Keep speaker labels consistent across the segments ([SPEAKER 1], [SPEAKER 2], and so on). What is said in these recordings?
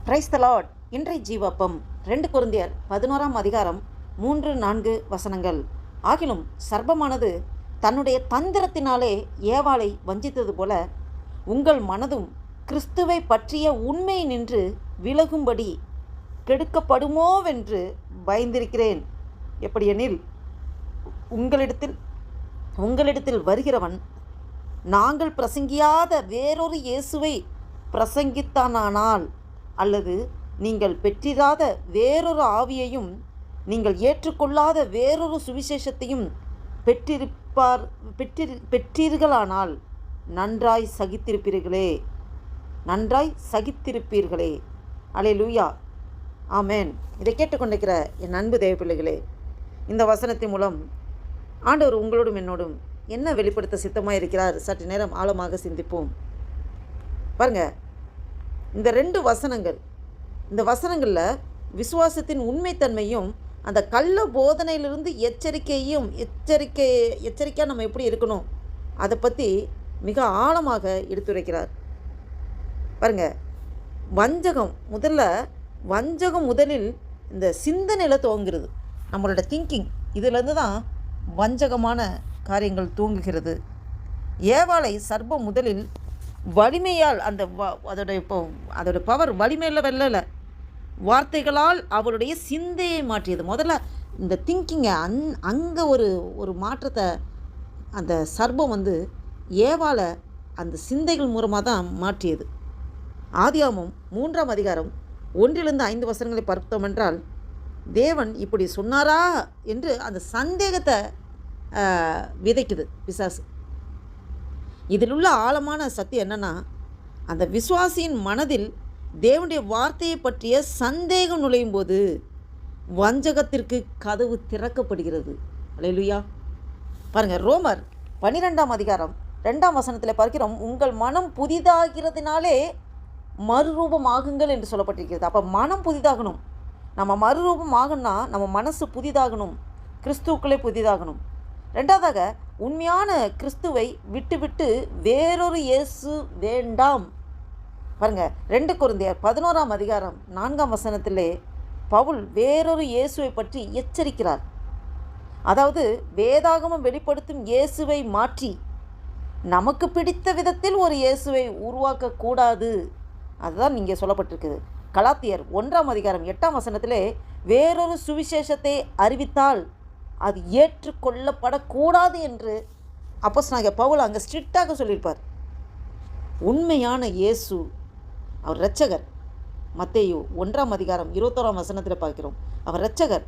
[SPEAKER 1] Praise the Lord. இன்றைய ஜீவப்பம் 2 கொரிந்தியர் 11ஆம் அதிகாரம் 3-4 வசனங்கள். ஆகிலும் சர்ப்பமானது தன்னுடைய தந்திரத்தினாலே ஏவாளை வஞ்சித்தது போல உங்கள் மனதும் கிறிஸ்துவை பற்றிய உண்மை நின்று விலகும்படி கெடுக்கப்படுமோவென்று பயந்திருக்கிறேன். எப்படியெனில் உங்களிடத்தில் வருகிறவன் நாங்கள் பிரசங்கியாத வேறொரு இயேசுவை பிரசங்கித்தானால், அல்லது நீங்கள் பெற்றிராத வேறொரு ஆவியையும் நீங்கள் ஏற்றுக்கொள்ளாத வேறொரு சுவிசேஷத்தையும் பெற்றீர்களானால் நன்றாய் சகித்திருப்பீர்களே. அல்லேலூயா, ஆமேன். இதை கேட்டுக்கொண்டிருக்கிற என் அன்பு தேவ பிள்ளைகளே, இந்த வசனத்தின் மூலம் ஆண்டவர் உங்களோடும் என்னோடும் என்ன வெளிப்படுத்த சித்தமாக இருக்கிறார்? சற்று நேரம் ஆழமாக சிந்திப்போம். பாருங்கள், இந்த 2 வசனங்கள், இந்த வசனங்களில் விசுவாசத்தின் உண்மைத்தன்மையும் அந்த கள்ள போதனையிலிருந்து எச்சரிக்கையாக நம்ம எப்படி இருக்கணும் அதை பற்றி மிக ஆழமாக எடுத்துரைக்கிறார். பாருங்கள், வஞ்சகம் முதலில் இந்த சிந்தனையில் துவங்குகிறது. நம்மளோட திங்கிங் இதிலேருந்து தான் வஞ்சகமான காரியங்கள் தூங்குகிறது. ஏவாளை சர்ப்பம் முதலில் வலிமையால் அதோட பவர் வலிமையில் வெல்லலை, வார்த்தைகளால் அவளுடைய சிந்தையை மாற்றியது. முதல்ல இந்த திங்கிங்கை அங்கே ஒரு மாற்றத்தை அந்த சர்ப்பம் ஏவாளை அந்த சிந்தைகள் மூலமாக தான் மாற்றியது. ஆதியாகமம் 3ஆம் அதிகாரம் 1-5 வசனங்களை பார்த்தோம் என்றால், தேவன் இப்படி சொன்னாரா என்று அந்த சந்தேகத்தை விதைக்குது பிசாசு. இதில் உள்ள ஆழமான சத்தியம் என்னென்னா, அந்த விசுவாசியின் மனதில் தேவனுடைய வார்த்தையை பற்றிய சந்தேகம் நுழையும் போது வஞ்சகத்திற்கு கதவு திறக்கப்படுகிறது. அல்லேலூயா. பாருங்கள், ரோமர் 12ஆம் அதிகாரம் 2ஆம் வசனத்தில் பார்க்கிறோம், உங்கள் மனம் புதிதாகிறதுனாலே மறுரூபம் ஆகுங்கள் என்று சொல்லப்பட்டிருக்கிறது. அப்போ மனம் புதிதாகணும். நம்ம மறுரூபம் ஆகணும்னா நம்ம மனசு புதிதாகணும், கிறிஸ்துவுக்குள்ளே புதிதாகணும். 2வது, உண்மையான கிறிஸ்துவை விட்டு வேறொரு இயேசு வேண்டாம். பாருங்கள், 2 கொரிந்தியர் 11ஆம் அதிகாரம் 4ஆம் வசனத்திலே பவுல் வேறொரு இயேசுவை பற்றி எச்சரிக்கிறார். அதாவது வேதாகமம் வெளிப்படுத்தும் இயேசுவை மாற்றி நமக்கு பிடித்த விதத்தில் ஒரு இயேசுவை உருவாக்கக்கூடாது. அதுதான் இங்கே சொல்லப்பட்டிருக்குது. கலாத்தியர் 1ஆம் அதிகாரம் 8ஆம் வசனத்திலே வேறொரு சுவிசேஷத்தை அறிவித்தால் அது ஏற்றுக்கொள்ளப்படக்கூடாது என்று அப்போஸ்தலனாகிய பவுல் அங்கே ஸ்ட்ரிக்டாக சொல்லியிருப்பார். உண்மையான இயேசு அவர் இரட்சகர். மத்தேயு 1ஆம் அதிகாரம் 21ஆம் வசனத்தில் பார்க்கிறோம், அவர் இரட்சகர்.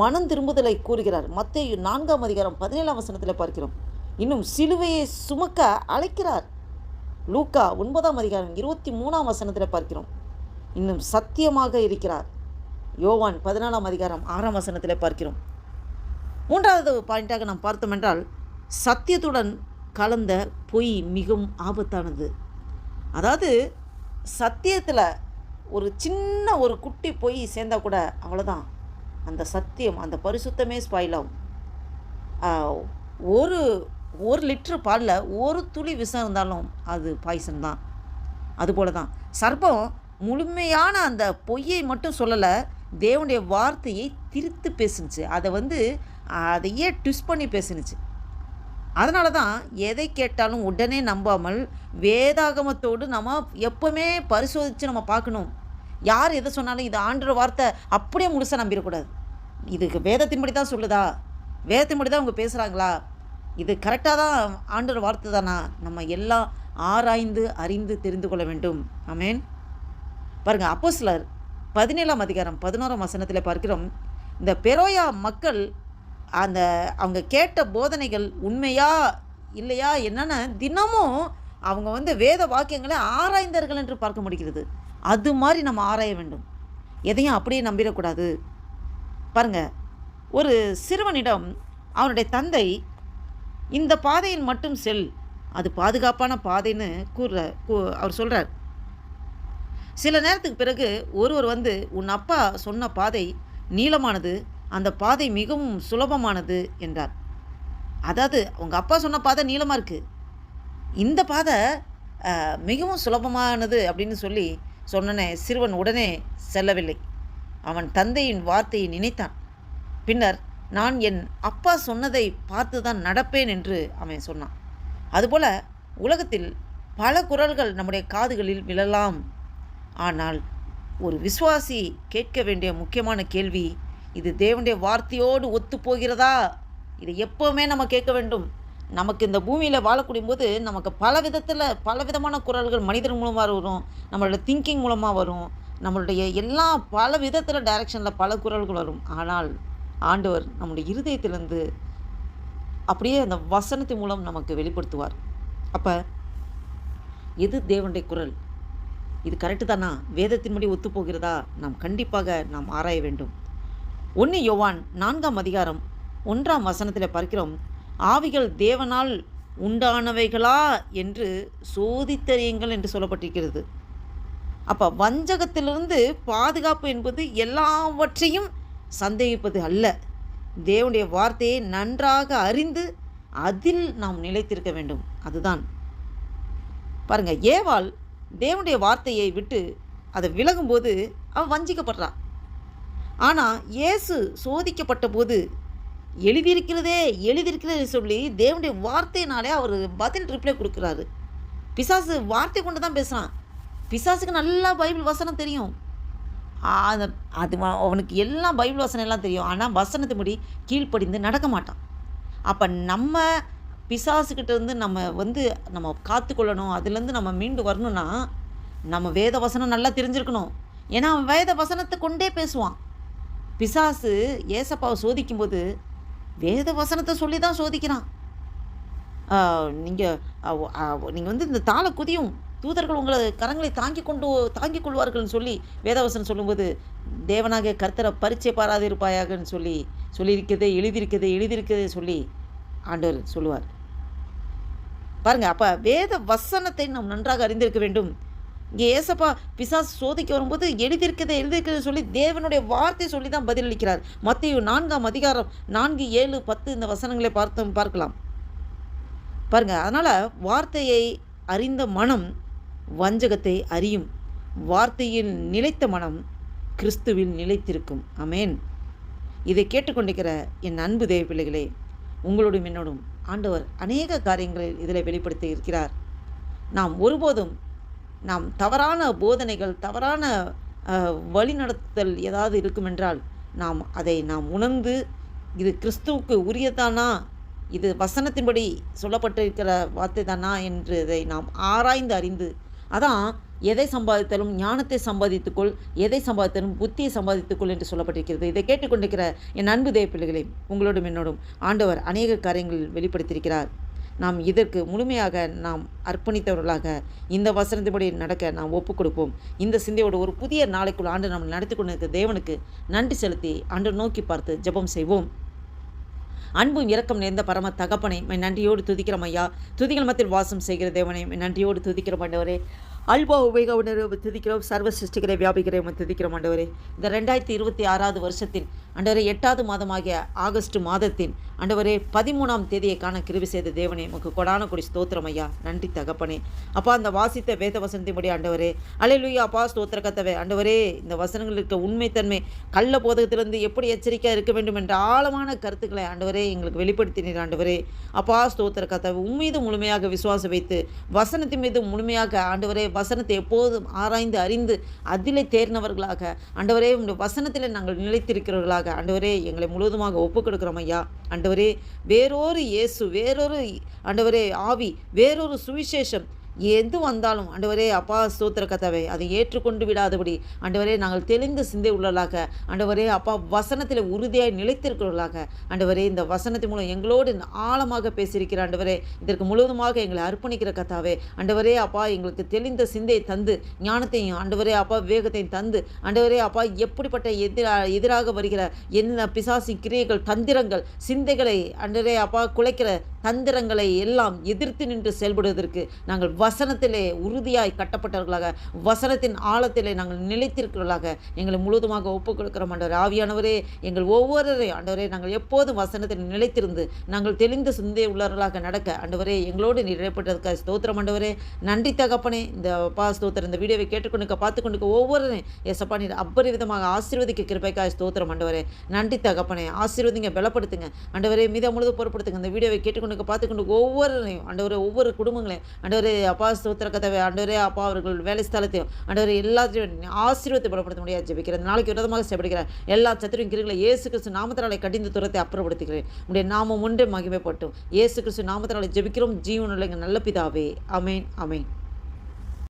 [SPEAKER 1] மனம் திரும்புதலை கூறுகிறார். மத்தேயு 4ஆம் அதிகாரம் 17ஆம் வசனத்தில் பார்க்கிறோம். இன்னும் சிலுவையை சுமக்க அழைக்கிறார். லூக்கா 9ஆம் அதிகாரம் 23ஆம் வசனத்தில் பார்க்கிறோம். இன்னும் சத்தியமாக இருக்கிறார். யோவான் 14ஆம் அதிகாரம் 6ஆம் வசனத்தில் பார்க்கிறோம். 3வது பாயிண்டாக நாம் பார்த்தோம் என்றால், சத்தியத்துடன் கலந்த பொய் மிகவும் ஆபத்தானது. அதாவது சத்தியத்தில் ஒரு சின்ன ஒரு குட்டி பொய் சேர்ந்தால் கூட அவ்வளோதான், அந்த சத்தியம், அந்த பரிசுத்தமே ஸ்பாயில் ஆகும். ஒரு லிட்டர் பாலில் ஒரு துளி விஷம் இருந்தாலும் அது பாய்சன் தான். அதுபோல தான் சர்ப்பம் முழுமையான அந்த பொய்யை மட்டும் சொல்லலை, தேவனுடைய வார்த்தையை திரித்து பேசுனுச்சு. அதையே ட்விஸ்ட் பண்ணி பேசுனுச்சு. அதனால தான் எதை கேட்டாலும் உடனே நம்பாமல் வேதாகமத்தோடு நம்ம எப்போவுமே பரிசோதித்து நம்ம பார்க்கணும். யார் எதை சொன்னாலும் இது ஆண்டவர் வார்த்தை அப்படியே முழுசாக நம்பிடக்கூடாது. இதுக்கு வேதத்தின்படி தான் சொல்லுதா, வேதத்தின்படி தான் அவங்க பேசுகிறாங்களா, இது கரெக்டாக தான் ஆண்டவர் வார்த்தை தானா, நம்ம எல்லாம் ஆராய்ந்து அறிந்து தெரிந்து கொள்ள வேண்டும். ஆமேன். பாருங்கள், அப்போஸ்தலர் 17ஆம் அதிகாரம் 11ஆம் வசனத்தில் பார்க்கிறோம், இந்த பெரோயா மக்கள் அவங்க கேட்ட போதனைகள் உண்மையா இல்லையா என்னென்னு தினமும் அவங்க வேத வாக்கியங்களை ஆராய்ந்தார்கள் என்று பார்க்க முடிகிறது. அது மாதிரி நம்ம ஆராய வேண்டும், எதையும் அப்படியே நம்பிடக்கூடாது. பாருங்கள், ஒரு சிறுவனிடம் அவனுடைய தந்தை இந்த பாதையில் மட்டும் செல், அது பாதுகாப்பான பாதைன்னு அவர் சொல்கிறார். சில நேரத்துக்கு பிறகு ஒருவர் உன் அப்பா சொன்ன பாதை நீளமானது, அந்த பாதை மிகவும் சுலபமானது என்றார். அதாவது உங்கள் அப்பா சொன்ன பாதை நீளமாக இருக்குது, இந்த பாதை மிகவும் சுலபமானது அப்படின்னு சொல்லி சொன்னனே சிறுவன் உடனே செல்லவில்லை. அவன் தந்தையின் வார்த்தையை நினைத்தான். பின்னர் நான் என் அப்பா சொன்னதை பார்த்து தான் நடப்பேன் என்று அவன் சொன்னான். அதுபோல உலகத்தில் பல குரல்கள் நம்முடைய காதுகளில் விழலாம். ஆனால் ஒரு விசுவாசி கேட்க வேண்டிய முக்கியமான கேள்வி, இது தேவனுடைய வார்த்தையோடு ஒத்து போகிறதா? இதை எப்போவுமே நம்ம கேட்க வேண்டும். நமக்கு இந்த பூமியில் வாழக்கூடிய போது நமக்கு பல விதமான குரல்கள் மனிதர் மூலமாக வரும், நம்மளோட திங்கிங் மூலமாக வரும், நம்மளுடைய எல்லா பல விதத்தில் டைரக்ஷனில் பல குரல்கள் வரும். ஆனால் ஆண்டவர் நம்முடைய இருதயத்திலிருந்து அப்படியே அந்த வசனத்தின் மூலம் நமக்கு வெளிப்படுத்துவார். அப்போ எது தேவனுடைய குரல்? இது கரெக்டு தானா? வேதத்தின்படி ஒத்து போகிறதா? நாம் கண்டிப்பாக நாம் ஆராய வேண்டும். 1 யோவான் 4ஆம் அதிகாரம் 1ஆம் வசனத்தில் பார்க்கிறோம், ஆவிகள் தேவனால் உண்டானவைகளா என்று சோதித்தறியுங்கள் என்று சொல்லப்பட்டிருக்கிறது. அப்போ வஞ்சகத்திலிருந்து பாதுகாப்பு என்பது எல்லாவற்றையும் சந்தேகிப்பது அல்ல. தேவனுடைய வார்த்தையை நன்றாக அறிந்து அதில் நாம் நிலைத்திருக்க வேண்டும். அதுதான் பாருங்கள், ஏவாள் தேவனுடைய வார்த்தையை விட்டு அதை விலகும்போது அவள் வஞ்சிக்கப்படுறான். ஆனால் இயேசு சோதிக்கப்பட்ட போது எழுதியிருக்கிறதே சொல்லி தேவனுடைய வார்த்தையினாலே அவர் பதில் ரிப்ளை கொடுக்குறாரு. பிசாசு வார்த்தை கொண்டு தான் பேசுகிறான். பிசாசுக்கு நல்லா பைபிள் வசனம் தெரியும். அது அவனுக்கு எல்லாம் பைபிள் வசனம் எல்லாம் தெரியும். ஆனால் வசனத்தின்படி கீழ்ப்படிந்து நடக்க மாட்டான். அப்போ நம்ம பிசாசுக்கிட்ட இருந்து நம்ம காத்துக்கொள்ளணும். அதுலேருந்து நம்ம மீண்டு வரணும்னா நம்ம வேத வசனம் நல்லா தெரிஞ்சிருக்கணும். ஏன்னா அவன் வேத வசனத்தை கொண்டே பேசுவான். பிசாசு ஏசப்பாவை சோதிக்கும்போது வேத வசனத்தை சொல்லி தான் சோதிக்கிறான். நீங்கள் இந்த தாள குதியும் தூதர்கள் உங்களை கரங்களை தாங்கிக் கொள்வார்கள்னு சொல்லி வேதவசனம் சொல்லும்போது, தேவனாக கர்த்தரை பரீட்சை பாராது இருப்பாயாகன்னு எழுதியிருக்கதே சொல்லி ஆண்டவர் சொல்லுவார். பாருங்கள், அப்போ வேத வசனத்தை நாம் நன்றாக அறிந்திருக்க வேண்டும். இங்கே ஏசப்பா பிசாசு சோதிக்க வரும்போது எழுதியிருக்கதை சொல்லி தேவனுடைய வார்த்தை சொல்லி தான் பதிலளிக்கிறார். மத்தேயு 4ஆம் அதிகாரம் 4, 7, 10 இந்த வசனங்களை பார்க்கலாம். பாருங்கள், அதனால் வார்த்தையை அறிந்த மனம் வஞ்சகத்தை அறியும். வார்த்தையில் நிலைத்த மனம் கிறிஸ்துவில் நிலைத்திருக்கும். ஆமேன். இதை கேட்டுக்கொண்டிருக்கிற என் அன்பு தேவ பிள்ளைகளே, உங்களோடும் என்னோடும் ஆண்டவர் அநேக காரியங்களில் இதில் வெளிப்படுத்தி இருக்கிறார். நாம் ஒருபோதும் நாம் தவறான போதனைகள், தவறான வழிநடத்தல் ஏதாவது இருக்குமென்றால் அதை உணர்ந்து இது கிறிஸ்துவுக்கு உரியதானா, இது வசனத்தின்படி சொல்லப்பட்டிருக்கிற வார்த்தை தானா என்று இதை நாம் ஆராய்ந்து அறிந்து, அதான் எதை சம்பாதித்தாலும் ஞானத்தை சம்பாதித்துக்கொள், எதை சம்பாதித்தாலும் புத்தியை சம்பாதித்துக்கொள் என்று சொல்லப்பட்டிருக்கிறது. இதை கேட்டுக்கொண்டிருக்கிற என் அன்பு தேவ பிள்ளைகளே, உங்களோடும் என்னோடும் ஆண்டவர் அநேக காரியங்களில் வெளிப்படுத்தியிருக்கிறார். நாம் இதற்கு முழுமையாக நாம் அர்ப்பணித்தவர்களாக இந்த வசனத்தின்படி நடக்க நாம் ஒப்புக் கொடுப்போம். இந்த சிந்தையோடு ஒரு புதிய நாளைக்குள் ஆண்டு நாம் நடத்தி கொண்டிருக்கிற தேவனுக்கு நன்றி செலுத்தி ஆண்டு நோக்கி பார்த்து ஜெபம் செய்வோம். அன்பும் இரக்கம் நிறைந்த பரம தகப்பனை நன்றியோடு துதிக்கிறோம் ஐயா. துதிகள் மத்தியில் வாசம் செய்கிற தேவனை நன்றியோடு துதிக்கிறோம் ஆண்டவரே. அல்பா உபயோக உணர்வு துதிக்கிறோம். சர்வ சிருஷ்டிகரை வியாபிக்கிற துதிக்கிறோம் ஆண்டவரே. இந்த 2026 வருஷத்தின் ஆண்டவரே 8வது மாதமாகிய ஆகஸ்ட் மாதத்தின் ஆண்டவரே 13ஆம் தேதியை காண கிருபை செய்த தேவனே, உமக்கு கொடான கொடி ஸ்தோத்திரம் ஐயா. நன்றி தகப்பனே. அப்பா, அந்த வாசித்த வேத வசனத்தின்படி ஆண்டவரே, அல்லேலூயா அப்பா, ஸ்தோத்திர கர்த்தாவே. ஆண்டவரே, இந்த வசனங்கள் இருக்க உண்மைத்தன்மை, கள்ள போதகத்திலிருந்து எப்படி எச்சரிக்கையாக இருக்க வேண்டும் என்ற ஆழமான கருத்துக்களை ஆண்டவரே எங்களுக்கு வெளிப்படுத்தினீர் ஆண்டவரே. அப்பா, ஸ்தோத்திர கர்த்தாவே, உம்மீது முழுமையாக விசுவாசம் வைத்து வசனத்தின் மீது முழுமையாக ஆண்டவரே வசனத்தை எப்போதும் ஆராய்ந்து அறிந்து அதிலே தேர்ந்தவர்களாக ஆண்டவரே உங்களுடைய வசனத்தில் நாங்கள் நிலைத்திருக்கிறவர்களாக ஆண்டவரே எங்களை முழுவதுமாக ஒப்புக் கொடுக்கிறோம் ஐயா. ஆண்டவரே, வேறொரு இயேசு, வேறொரு ஆண்டவரே ஆவி, வேறொரு சுவிசேஷம் எது வந்தாலும் ஆண்டவரே அப்பா ஸ்தோத்திர கர்த்தாவே, அதை ஏற்றுக்கொண்டு விடாதபடி ஆண்டவரே நாங்கள் தெளிந்த சிந்தை உள்ளவர்களாக ஆண்டவரே அப்பா வசனத்தில் உறுதியாய் நிலைத்திருக்கிறவர்களாக ஆண்டவரே இந்த வசனத்தின் மூலம் எங்களோடு ஆழமாக பேசியிருக்கிற ஆண்டவரே, இதற்கு முழுவதுமாக எங்களை அர்ப்பணிக்கிற கர்த்தாவே ஆண்டவரே அப்பா எங்களுக்கு தெளிந்த சிந்தையை தந்து ஞானத்தையும் ஆண்டவரே அப்பா வேகத்தையும் தந்து ஆண்டவரே அப்பா எப்படிப்பட்ட எதிராக வருகிற என்ன பிசாசின் கிரியைகள், தந்திரங்கள், சிந்தைகளை ஆண்டவரே அப்பா குலைக்கிற தந்திரங்களை எல்லாம் எதிர்த்து நின்று செயல்படுவதற்கு நாங்கள் வசனத்திலே உறுதியாய் கட்டப்பட்டவர்களாக, வசனத்தின் ஆழத்திலே நாங்கள் நிலைத்திருக்கிறவர்களாக எங்களை முழுவதுமாக ஒப்புக் கொடுக்கிறோம் ஆண்டவரே. ஆவியானவரே, எங்கள் ஒவ்வொருவரையும் ஆண்டவரே நாங்கள் எப்போதும் வசனத்தில் நிலைத்திருந்து நாங்கள் தெளிந்த சிந்தை உள்ளவர்களாக நடக்க ஆண்டவரே எங்களோடு நீர் இடைப்பட்டதுக்காக ஸ்தோத்திரம் ஆண்டவரே. நன்றி தகப்பனே. இந்த ஸ்தோத்திரம், இந்த வீடியோவை கேட்டுக்கொண்டு பார்த்துக்கொண்டு ஒவ்வொருவரையும் ஏசப்பா நீர் அபரிவிதமாக ஆசீர்வதிக்க கிருபைக்காக ஸ்தோத்திரம் ஆண்டவரே. நன்றி தகப்பனே. ஆசீர்வதிங்க, பலப்படுத்துங்க ஆண்டவரே. மீத முழுது பொறுப்படுத்துங்க. இந்த வீடியோவை கேட்டுக்கொண்டு பார்த்துக்கொண்டு ஒவ்வொருவரையும் ஆண்டவரே, ஒவ்வொரு குடும்பங்களையும் ஆண்டவரே அப்பா ஸ்தோத்திர கதவை ஆண்டவரே அப்பா அவர்கள் வேலை ஸ்தலத்தையும் ஆண்டவரே எல்லாத்தையும் ஆசீர்வத்தை பலப்படுத்த முடியாது ஜெபிக்கிறேன். நாளைக்கு விரோதமாக செயல்படுகிறேன் எல்லா சத்துருவின் கிரிகளை இயேசு கிறிஸ்து நாமத்தினாலே கடிந்து துரத்தை அப்புறப்படுத்துகிறேன். உடைய நாமம் ஒன்றே மகிமைப்பட்டும். இயேசு கிறிஸ்து நாமத்தினாலே ஜெபிக்கிறோம் ஜீவனுள்ள நல்ல பிதாவே. ஆமென், ஆமென்.